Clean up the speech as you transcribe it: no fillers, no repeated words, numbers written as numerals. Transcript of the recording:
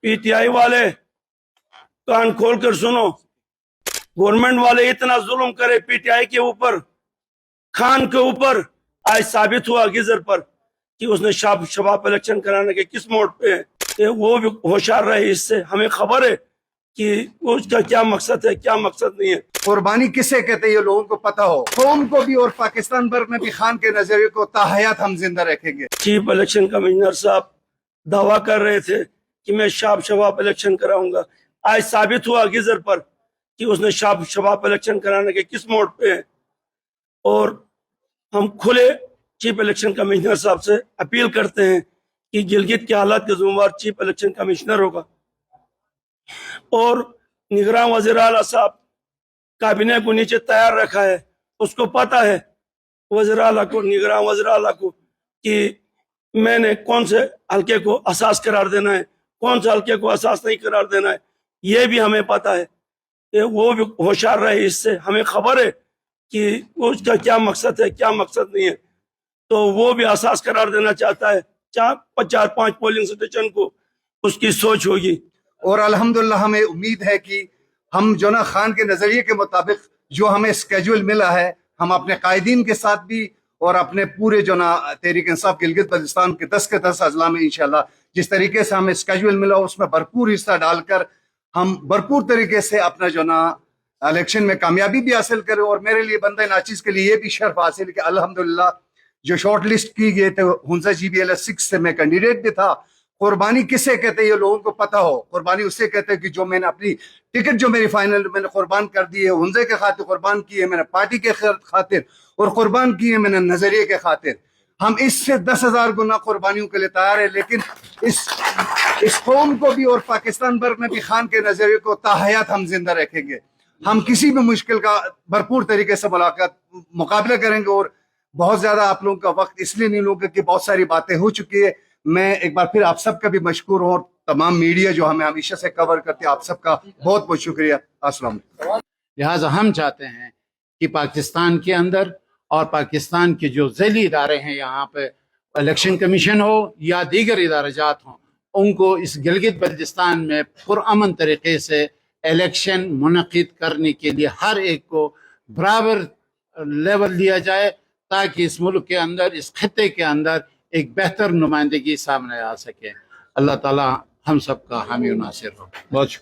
P T I वाले कान खोल कर सुनो, गवर्नमेंट वाले इतना जुल्म करे पी टी आई के ऊपर, खान के ऊपर। आज साबित हुआ गिजर पर कि उसने शबाब इलेक्शन कराने के किस मोड पे है। वो भी होशियार रहे, इससे हमें खबर है कि उसका क्या मकसद है, क्या मकसद नहीं है। कुर्बानी किसे कहते हैं ये लोगों को पता हो। कौम को भी और पाकिस्तान भर में भी खान के नजरिए को ताहयात हम जिंदा रखेंगे। चीफ इलेक्शन कमिश्नर साहब दावा कर रहे थे कि मैं शबाब इलेक्शन कराऊंगा। आज साबित हुआ गिजर पर कि उसने शबाब इलेक्शन कराने के किस मोड पे है। और हम खुले चीफ इलेक्शन कमिश्नर साहब से अपील करते हैं कि गिलगित के हालात के जिम्मेवार चीफ इलेक्शन कमिश्नर होगा और निगरान वज़ीर आला साहब काबिने को नीचे तैयार रखा है। उसको पता है वज़ीर आला को, निगरान वज़ीर आला को, कि मैंने कौन से हल्के को असास करार देना है, कौन से हल्के को असास नहीं करार देना है, ये भी हमें पता है। वो भी होशियार रहे, इससे हमें खबर है कि उसका क्या मकसद है, क्या मकसद नहीं है। तो वो भी असास करार देना चाहता है। 4-5 पोलिंग स्टेशन को उसकी सोच होगी। और अल्हम्दुलिल्लाह हमें उम्मीद है कि हम जो ना खान के नजरिए के मुताबिक जो हमें स्केड्यूल मिला है, हम अपने कायदीन के साथ भी और अपने पूरे जो ना तहरीक इंसाफ गिलगित बल्तिस्तान के 10 के 10 अजला में इंशाल्लाह जिस तरीके से हमें स्केड्यूल मिला उसमें भरपूर हिस्सा डालकर हम भरपूर तरीके से अपना जो ना इलेक्शन में कामयाबी भी हासिल करें। और मेरे लिए बंदे नाचीज के लिए ये भी शर्फ हासिल है कि अल्हम्दुलिल्लाह जो शॉर्ट लिस्ट की गई थे हुंजा GBLS 6 से मैं कैंडिडेट भी था। कुर्बानी किसे कहते हैं ये लोगों को पता हो। कुर्बानी उससे कहते हैं कि जो मैंने अपनी टिकट जो मेरी फाइनल मैंने कुर्बान कर दी है, हुंजे के खातिर कुर्बान की है, मैंने पार्टी के खातिर और कुर्बान की है मैंने नजरिए के खातिर। हम इससे 10,000 गुना कुर्बानियों के लिए तैयार है, लेकिन इस कौम को भी और पाकिस्तान भर में भी खान के नजरिए को ताहयात हम जिंदा रखेंगे। हम किसी भी मुश्किल का भरपूर तरीके से मुकाबला करेंगे। और बहुत ज्यादा आप लोगों का वक्त इसलिए नहीं लूंगा कि बहुत सारी बातें हो चुकी है। मैं एक बार फिर आप सबका भी मशकूर हूँ और तमाम मीडिया जो हमें हमेशा से कवर करती है, आप सबका बहुत बहुत शुक्रिया। अस्सलाम वालेकुम। लिहाजा हम चाहते हैं कि पाकिस्तान के अंदर और पाकिस्तान के जो ज़ैली इदारे हैं, यहाँ पे इलेक्शन कमीशन हो या दीगर इदाराजात हों, उनको इस गिलगित बल्तिस्तान में पुरअमन तरीके से इलेक्शन मुनक़िद करने के लिए हर एक को बराबर लेवल दिया जाए, ताकि इस मुल्क के अंदर, इस खित्ते के अंदर एक बेहतर नुमाइंदगी सामने आ सके। अल्लाह ताला हम सब का हामी नासिर हो। बहुत शुक्रिया।